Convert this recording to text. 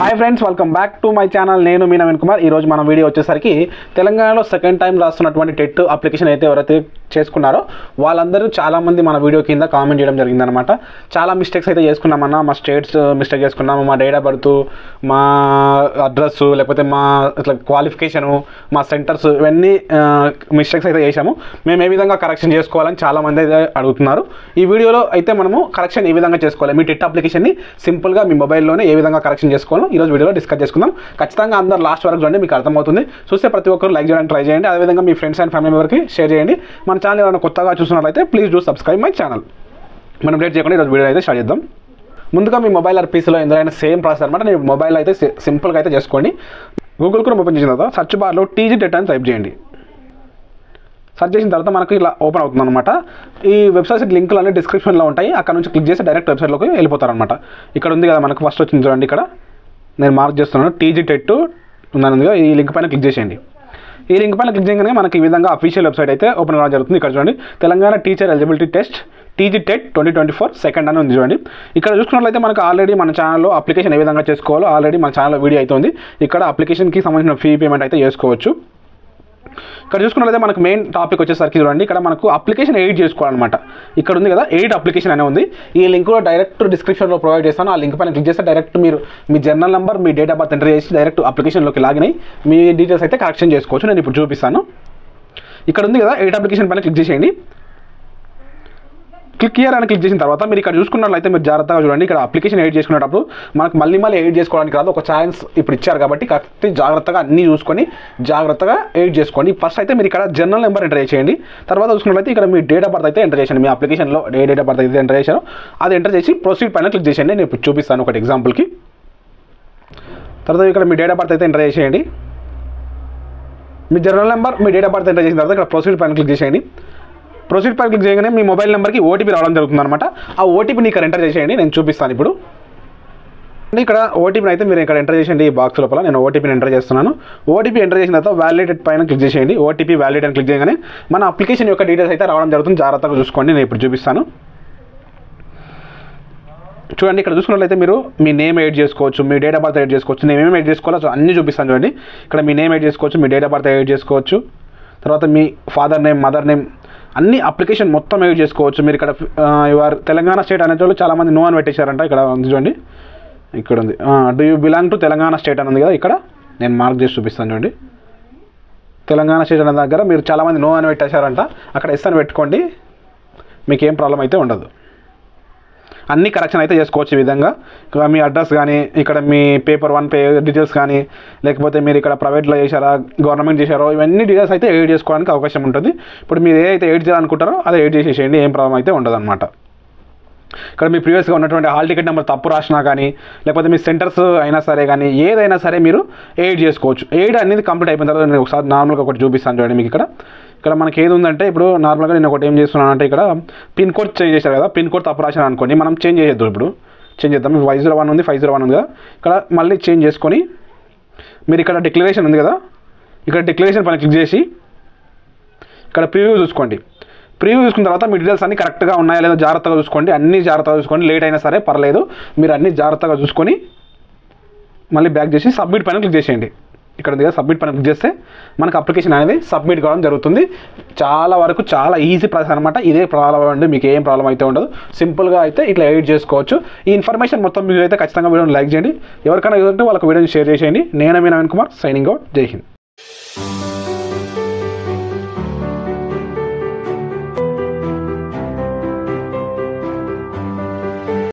Hi friends, welcome back to my channel. నేను మీ నవీన్ కుమార్. ఈరోజు మన వీడియో వచ్చేసరికి తెలంగాణలో సెకండ్ టైం రాస్తున్నటువంటి టెట్ అప్లికేషన్ అయితే ఎవరైతే చేసుకున్నారో వాళ్ళందరూ చాలామంది మన వీడియో కింద కామెంట్ చేయడం జరిగిందనమాట. చాలా మిస్టేక్స్ అయితే చేసుకున్నామన్నా, మా స్టేట్స్ మిస్టేక్ చేసుకున్నాము, మా డేట్ ఆఫ్ బర్త్, మా అడ్రస్, లేకపోతే మా ఇట్లా క్వాలిఫికేషను, మా సెంటర్స్, ఇవన్నీ మిస్టేక్స్ అయితే చేశాము. మేము ఏ విధంగా కరెక్షన్ చేసుకోవాలని చాలామంది అయితే అడుగుతున్నారు. ఈ వీడియోలో అయితే మనము కరెక్షన్ ఏ విధంగా చేసుకోవాలి, మీ టెట్ అప్లికేషన్ని సింపుల్గా మీ మొబైల్లోనే ఏ విధంగా కరెక్షన్ చేసుకోవాలో ఈరోజు వీడియోలో డిస్కస్ చేసుకుందాం. ఖచ్చితంగా అందరూ లాస్ట్ వరకు చూడండి, మీకు అర్థమవుతుంది. చూస్తే ప్రతి ఒక్కరు లైక్ చేయడానికి ట్రై చేయండి. అదేవిధంగా మీ ఫ్రెండ్స్ అండ్ ఫ్యామిలీ మెంబర్కి షేర్ చేయండి. మన ఛానల్ ఏమైనా కొత్తగా చూస్తున్నట్లయితే please do subscribe my channel. మనం లేట్ చేయకుండా ఈరోజు వీడియో అయితే స్టార్ట్ చేద్దాం. ముందుగా మీ మొబైల్ ఆర్ పీసీలో ఎందుకైనా సేమ్ ప్రాసెస్ అనమాట. నేను మొబైల్ అయితే సింపుల్గా అయితే చేసుకోండి. గూగుల్ కూడా ఓపెన్ చేసిన తర్వాత సర్చ్ బార్లో టీజీ టెట్ అని టైప్ చేయండి. సెర్చ్ చేసిన తర్వాత మనకు ఇలా ఓపెన్ అవుతుంది అనమాట. ఈ వెబ్సైట్ లింకులు అన్ని డిస్క్రిప్షన్లో ఉంటాయి. అక్కడ నుంచి క్లిక్ చేసి డైరెక్ట్ వెబ్సైట్లోకి వెళ్ళిపోతారనమాట. ఇక్కడ ఉంది కదా మనకు ఫస్ట్ వచ్చింది చూడండి, ఇక్కడ నేను మార్క్ చేస్తున్నాను టీజీ టెట్ ఉందని. ఈ లింక్ పైన క్లిక్ చేసేయండి. ఈ లింక్ పైన క్లిక్ చేయగానే మనకి ఈ విధంగా అఫీషియల్ వెబ్సైట్ అయితే ఓపెన్ అవ్వడం జరుగుతుంది. ఇక్కడ చూడండి, Telangana teacher eligibility test TG TET 2024 second అని ఉంది చూడండి. ఇక్కడ చూసుకున్నట్లయితే మనకు ఆల్రెడీ మన ఛానల్లో అప్లికేషన్ ఏ విధంగా చేసుకోవాలో ఆల్రెడీ మన ఛానల్లో వీడియో అయితే ఉంది. ఇక్కడ అప్లికేషన్కి సంబంధించిన ఫీ పేమెంట్ అయితే చేసుకోవచ్చు. ఇక్కడ చూసుకున్నట్లయితే మనకు మెయిన్ టాపిక్ వచ్చేసరికి చూడండి, ఇక్కడ మనకు అప్లికేషన్ ఎడిట్ చేసుకోవాలన్నమాట. ఇక్కడ ఉంది కదా ఎడిట్ అప్లికేషన్ అనే ఉంది. ఈ లింక్ కూడా డైరెక్ట్ డిస్క్రిప్షన్లో ప్రొవైడ్ చేస్తాను. ఆ లింక్ పైన క్లిక్ చేస్తే డైరెక్ట్ మీరు మీ జర్నల్ నెంబర్, మీ డేట్ ఆఫ్ బర్త్ ఎంటర్ చేసి డైరెక్ట్ అప్లికేషన్లోకి లాగిన్ అయ్యి మీ డీటెయిల్స్ అయితే కరెక్షన్ చేసుకోవచ్చు. నేను ఇప్పుడు చూపిస్తాను. ఇక్కడ ఉంది కదా ఎడిట్ అప్లికేషన్ పైన క్లిక్ చేసేయండి. క్లిక్ హియర్ అని క్లిక్ చేసిన తర్వాత మీరు ఇక్కడ చూసుకున్నట్లయితే మీరు జాగ్రత్తగా చూడండి. ఇక్కడ అప్లికేషన్ ఎడిట్ చేసుకునేటప్పుడు మనకు మళ్ళీ ఎడిట్ చేసుకోవడానికి రాదు. ఒక ఛాన్స్ ఇప్పుడు ఇచ్చారు కాబట్టి కరెక్ట్ జాగ్రత్తగా అన్నీ చూసుకొని జాగ్రత్తగా ఎడిట్ చేసుకోండి. ఫస్ట్ అయితే మీరు ఇక్కడ జర్నల్ నెంబర్ ఎంటర్ చేయండి. తర్వాత చూసుకున్నట్లయితే ఇక్కడ మీ డేట్ ఆఫ్ బర్త్ అయితే ఎంటర్ చేయండి. మీ అప్లికేషన్లో డేట్ ఆఫ్ బర్త్ అయితే ఎంటర్ చేశారో అది ఎంటర్ చేసి ప్రొసీడ్ పైన క్లిక్ చేయండి. నేను ఇప్పుడు చూపిస్తాను ఒకటి ఎగ్జాంపుల్కి. తర్వాత ఇక్కడ మీ డేట్ ఆఫ్ బర్త్ అయితే ఎంటర్ చేసేయండి. మీ జర్నల్ నెంబర్, మీ డేట్ ఆఫ్ బర్త్ ఎంటర్ చేసిన తర్వాత ఇక్కడ ప్రొసీడ్ పైన క్లిక్ చేసేయండి. ప్రొసీడ్ పైన క్లిక్ చేయగానే మీ మొబైల్ నెంబర్కి ఓటీపీ రావడం జరుగుతుంది అనమాట. ఆ ఓటీపీని ఇక్కడ ఎంటర్ చేసేయండి. నేను చూపిస్తాను ఇప్పుడు. ఇక్కడ ఓటీపీని అయితే మీరు ఇక్కడ ఎంటర్ చేసేయండి. ఈ బాక్స్ లోపల నేను ఓటీపీని ఎంటర్ చేస్తున్నాను. ఓటీపీ ఎంటర్ చేసిన తర్వాత వ్యాలిడేటెడ్ పైన క్లిక్ చేసేయండి. ఓటీపీ వ్యాలిడ్ అని క్లిక్ చేయగానే మన అప్లికేషన్ యొక్క డీటెయిల్స్ అయితే రావడం జరుగుతుంది. జాగ్రత్తగా చూసుకోండి. నేను ఇప్పుడు చూపిస్తాను. చూడండి, ఇక్కడ చూసుకున్నట్లయితే మీరు మీ నేమ్ ఎడిట్ చేసుకోవచ్చు, మీ డేట్ ఆఫ్ బర్త్ ఎడిట్ చేసుకోవచ్చు. నేను ఏమేమి ఎడిట్ చేసుకోవాలో అన్నీ చూపిస్తాను చూడండి. ఇక్కడ మీ నేమ్ ఎడిట్ చేసుకోవచ్చు, మీ డేట్ ఆఫ్ బర్త్ ఎడిట్ చేసుకోవచ్చు. తర్వాత మీ ఫాదర్ నేమ్, మదర్ నేమ్, అన్ని అప్లికేషన్ మొత్తం ఎడిట్ చేసుకోవచ్చు. మీరు ఇక్కడ యువర్ తెలంగాణ స్టేట్ అనే వాళ్ళు చాలామంది నో అని పెట్టేశారంట. ఇక్కడ ఉంది చూడండి, ఇక్కడ ఉంది do you belong to Telangana state అని ఉంది కదా. ఇక్కడ నేను మార్క్ చేసి చూపిస్తాను చూడండి. తెలంగాణ స్టేట్ అనే దగ్గర మీరు చాలామంది నో అని పెట్టేశారంట. అక్కడ ఎస్ అని పెట్టుకోండి, మీకు ఏం ప్రాబ్లం అయితే ఉండదు. అన్ని కరెక్షన్ అయితే చేసుకోవచ్చు ఈ విధంగా. మీ అడ్రస్ కానీ, ఇక్కడ మీ పేపర్ 1 డీటెయిల్స్ కానీ, లేకపోతే మీరు ఇక్కడ ప్రైవేట్లో చేశారా, గవర్నమెంట్ చేశారో, ఇవన్నీ డీటెయిల్స్ అయితే ఎడిట్ చేసుకోవడానికి అవకాశం ఉంటుంది. ఇప్పుడు మీరు ఏదైతే ఎడిట్ చేయాలనుకుంటారో అదే ఎడిట్ చేసేసేయండి, ఏం ప్రాబ్లం అయితే ఉండదు అనమాట. ఇక్కడ మీ ప్రీవియస్గా ఉన్నటువంటి హాల్ టికెట్ నెంబర్ తప్పు రాసినా కానీ, లేకపోతే మీ సెంటర్స్ అయినా సరే కానీ, ఏదైనా సరే మీరు ఎడిట్ చేసుకోవచ్చు. ఎడిట్ అనేది కంప్లీట్ అయిపోయిన తర్వాత నేను ఒకసారి నార్మల్గా ఒకటి చూపిస్తాను చూడండి. మీకు ఇక్కడ మనకి ఏది ఉందంటే, ఇప్పుడు నార్మల్గా నేను ఒకటి ఏం చేస్తున్నాను అంటే, ఇక్కడ పిన్ కోడ్ చేంజ్ చేశారు కదా, పిన్ కోడ్ తప్పు రాశాను అనుకోండి, మనం చేంజ్ చేసేద్దాం. ఇప్పుడు చేంజ్ చేద్దాం. 501 ఉంది, 501 ఉంది కదా. ఇక్కడ మళ్ళీ చేంజ్ చేసుకొని మీరు ఇక్కడ డిక్లరేషన్ ఉంది కదా, ఇక్కడ డిక్లరేషన్ పైన క్లిక్ చేసి ఇక్కడ ప్రివ్యూ చూసుకోండి. ప్రివ్యూ చూసుకున్న తర్వాత మీ డీటెయిల్స్ అన్నీ కరెక్ట్గా ఉన్నాయా లేదా జాగ్రత్తగా చూసుకోండి. అన్నీ జాగ్రత్తగా చూసుకోండి. లేట్ అయినా సరే పర్లేదు, మీరు అన్నీ జాగ్రత్తగా చూసుకొని మళ్ళీ బ్యాక్ చేసి సబ్మిట్ పైన క్లిక్ చేసేయండి. ఇక్కడ ఉంది కదా, సబ్మిట్ పైన క్లిక్ చేస్తే మనకు అప్లికేషన్ అనేది సబ్మిట్ కావడం జరుగుతుంది. చాలా వరకు చాలా ఈజీ ప్రాసెస్ అనమాట. ఇదే ప్రాబ్లం అండి, మీకు ఏం ప్రాబ్లం అయితే ఉండదు. సింపుల్గా అయితే ఇట్లా ఎడిట్ చేసుకోవచ్చు. ఈ ఇన్ఫర్మేషన్ మొత్తం మీకు అయితే ఖచ్చితంగా వీడియోని లైక్ చేయండి. ఎవరికైనా వాళ్ళకి వీడియోని షేర్ చేసేయండి. నేను మీ నవీన్ కుమార్, సైనింగ్ అవుట్. జై హింద్.